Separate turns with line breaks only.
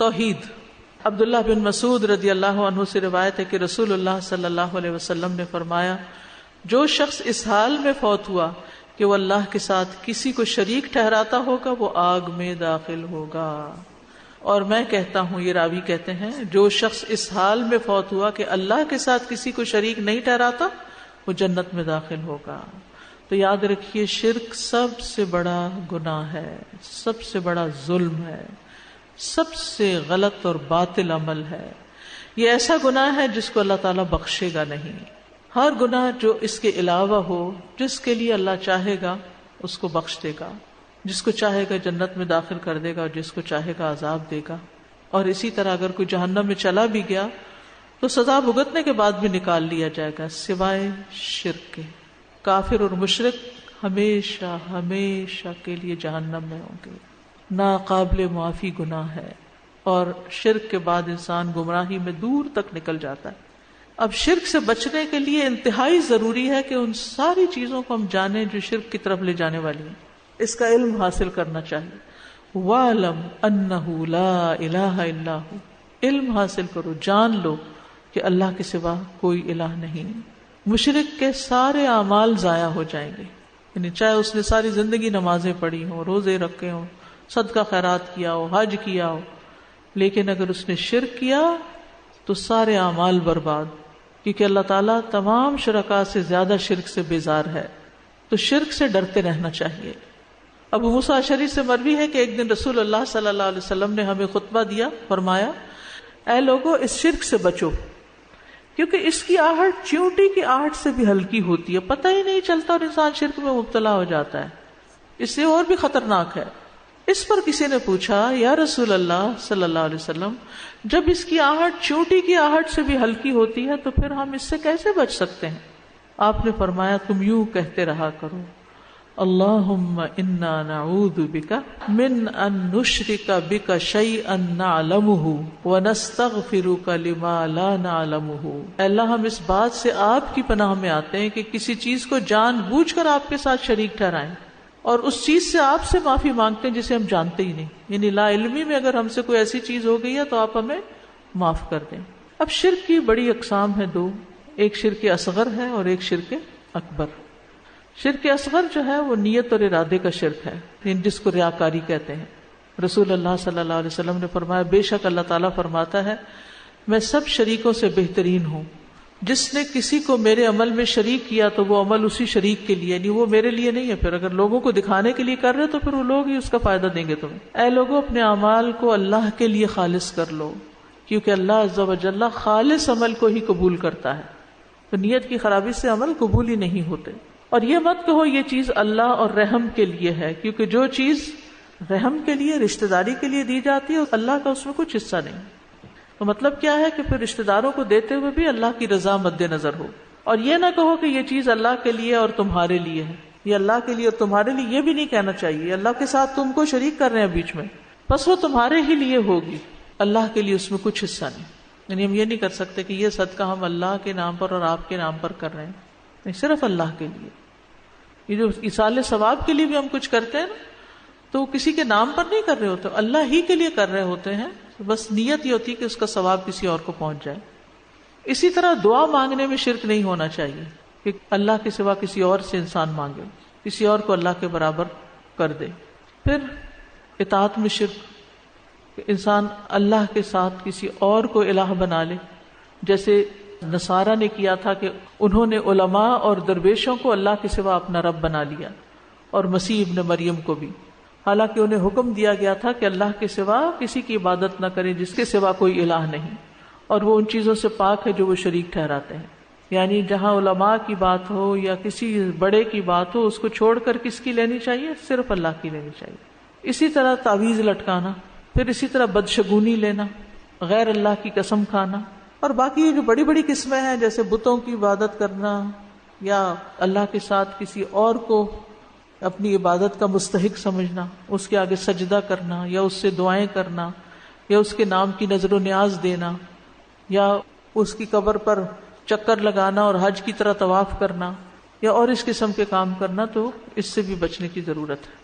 توحید۔ عبداللہ بن مسعود رضی اللہ عنہ سے روایت ہے کہ رسول اللہ صلی اللہ علیہ وسلم نے فرمایا، جو شخص اس حال میں فوت ہوا کہ وہ اللہ کے ساتھ کسی کو شریک ٹھہراتا ہوگا وہ آگ میں داخل ہوگا۔ اور میں کہتا ہوں، یہ راوی کہتے ہیں، جو شخص اس حال میں فوت ہوا کہ اللہ کے ساتھ کسی کو شریک نہیں ٹھہراتا وہ جنت میں داخل ہوگا۔ تو یاد رکھیے، شرک سب سے بڑا گناہ ہے، سب سے بڑا ظلم ہے، سب سے غلط اور باطل عمل ہے۔ یہ ایسا گناہ ہے جس کو اللہ تعالیٰ بخشے گا نہیں۔ ہر گناہ جو اس کے علاوہ ہو، جس کے لیے اللہ چاہے گا اس کو بخش دے گا، جس کو چاہے گا جنت میں داخل کر دے گا اور جس کو چاہے گا عذاب دے گا۔ اور اسی طرح اگر کوئی جہنم میں چلا بھی گیا تو سزا بھگتنے کے بعد بھی نکال لیا جائے گا، سوائے شرک کے۔ کافر اور مشرک ہمیشہ ہمیشہ کے لیے جہنم میں ہوں گے، ناقابل معافی گناہ ہے، اور شرک کے بعد انسان گمراہی میں دور تک نکل جاتا ہے۔ اب شرک سے بچنے کے لیے انتہائی ضروری ہے کہ ان ساری چیزوں کو ہم جانیں جو شرک کی طرف لے جانے والی ہیں، اس کا علم حاصل کرنا چاہیے۔ وَاعْلَمْ أَنَّهُ لَا إِلَٰهَ إِلَّا هُوَ، علم حاصل کرو، جان لو کہ اللہ کے سوا کوئی الہ نہیں۔ مشرک کے سارے اعمال ضائع ہو جائیں گے، یعنی چاہے اس نے ساری زندگی نمازیں پڑھی ہوں، روزے رکھے ہوں، صدقہ خیرات کیا ہو، حج کیا ہو، لیکن اگر اس نے شرک کیا تو سارے اعمال برباد، کیونکہ اللہ تعالیٰ تمام شرکاء سے زیادہ شرک سے بیزار ہے۔ تو شرک سے ڈرتے رہنا چاہیے۔ ابو موسیٰ اشعری سے مروی ہے کہ ایک دن رسول اللہ صلی اللہ علیہ وسلم نے ہمیں خطبہ دیا، فرمایا، اے لوگو اس شرک سے بچو، کیونکہ اس کی آہٹ چیونٹی کی آہٹ سے بھی ہلکی ہوتی ہے، پتہ ہی نہیں چلتا اور انسان شرک میں مبتلا ہو جاتا ہے، اس سے اور بھی خطرناک ہے۔ اس پر کسی نے پوچھا، یا رسول اللہ صلی اللہ علیہ وسلم، جب اس کی آہٹ چیونٹی کی آہٹ سے بھی ہلکی ہوتی ہے تو پھر ہم اس سے کیسے بچ سکتے ہیں؟ آپ نے فرمایا، تم یوں کہتے رہا کرو، اللہم انا نعوذ بک من ان نشرک بک شیئا نعلمہ ونستغفرک لما لا نعلمہ۔ اے اللہ، ہم اس بات سے آپ کی پناہ میں آتے ہیں کہ کسی چیز کو جان بوجھ کر آپ کے ساتھ شریک ٹھہرائیں، اور اس چیز سے آپ سے معافی مانگتے ہیں جسے ہم جانتے ہی نہیں، یعنی لا علمی میں اگر ہم سے کوئی ایسی چیز ہو گئی ہے تو آپ ہمیں معاف کر دیں۔ اب شرک کی بڑی اقسام ہیں دو، ایک شرک اصغر ہے اور ایک شرک اکبر۔ شرک اصغر جو ہے وہ نیت اور ارادے کا شرک ہے، جس کو ریاکاری کہتے ہیں۔ رسول اللہ صلی اللہ علیہ وسلم نے فرمایا، بے شک اللہ تعالیٰ فرماتا ہے، میں سب شریکوں سے بہترین ہوں، جس نے کسی کو میرے عمل میں شریک کیا تو وہ عمل اسی شریک کے لیے، یعنی وہ میرے لیے نہیں ہے۔ پھر اگر لوگوں کو دکھانے کے لیے کر رہے تو پھر وہ لوگ ہی اس کا فائدہ دیں گے تمہیں۔ اے لوگوں، اپنے اعمال کو اللہ کے لیے خالص کر لو، کیونکہ اللہ عز و جل خالص عمل کو ہی قبول کرتا ہے۔ تو نیت کی خرابی سے عمل قبول ہی نہیں ہوتے۔ اور یہ مت کہو یہ چیز اللہ اور رحم کے لیے ہے، کیونکہ جو چیز رحم کے لیے، رشتہ داری کے لیے دی جاتی ہے، اللہ کا اس میں کچھ حصہ نہیں۔ تو مطلب کیا ہے کہ پھر رشتہ داروں کو دیتے ہوئے بھی اللہ کی رضا مد نظر ہو، اور یہ نہ کہو کہ یہ چیز اللہ کے لیے اور تمہارے لیے ہے، یہ اللہ کے لیے اور تمہارے لیے، یہ بھی نہیں کہنا چاہیے۔ اللہ کے ساتھ تم کو شریک کر رہے ہیں بیچ میں، بس وہ تمہارے ہی لیے ہوگی، اللہ کے لیے اس میں کچھ حصہ نہیں۔ یعنی ہم یہ نہیں کر سکتے کہ یہ صدقہ ہم اللہ کے نام پر اور آپ کے نام پر کر رہے ہیں، نہیں، صرف اللہ کے لیے۔ یہ جو ایصال ثواب کے لیے بھی ہم کچھ کرتے ہیں نا، تو کسی کے نام پر نہیں کر رہے ہوتے، اللہ ہی کے لیے کر رہے ہوتے ہیں، بس نیت یہ ہوتی ہے کہ اس کا ثواب کسی اور کو پہنچ جائے۔ اسی طرح دعا مانگنے میں شرک نہیں ہونا چاہیے کہ اللہ کے سوا کسی اور سے انسان مانگے، کسی اور کو اللہ کے برابر کر دے۔ پھر اطاعت میں شرک، کہ انسان اللہ کے ساتھ کسی اور کو الہ بنا لے، جیسے نصارہ نے کیا تھا کہ انہوں نے علماء اور درویشوں کو اللہ کے سوا اپنا رب بنا لیا، اور مسیح ابن مریم کو بھی، حالانکہ انہیں حکم دیا گیا تھا کہ اللہ کے سوا کسی کی عبادت نہ کریں جس کے سوا کوئی الہ نہیں، اور وہ ان چیزوں سے پاک ہے جو وہ شریک ٹھہراتے ہیں۔ یعنی جہاں علماء کی بات ہو یا کسی بڑے کی بات ہو، اس کو چھوڑ کر کس کی لینی چاہیے؟ صرف اللہ کی لینی چاہیے۔ اسی طرح تعویذ لٹکانا، پھر اسی طرح بدشگونی لینا، غیر اللہ کی قسم کھانا، اور باقی یہ جو بڑی بڑی قسمیں ہیں جیسے بتوں کی عبادت کرنا، یا اللہ کے ساتھ کسی اور کو اپنی عبادت کا مستحق سمجھنا، اس کے آگے سجدہ کرنا، یا اس سے دعائیں کرنا، یا اس کے نام کی نظر و نیاز دینا، یا اس کی قبر پر چکر لگانا اور حج کی طرح طواف کرنا، یا اور اس قسم کے کام کرنا، تو اس سے بھی بچنے کی ضرورت ہے۔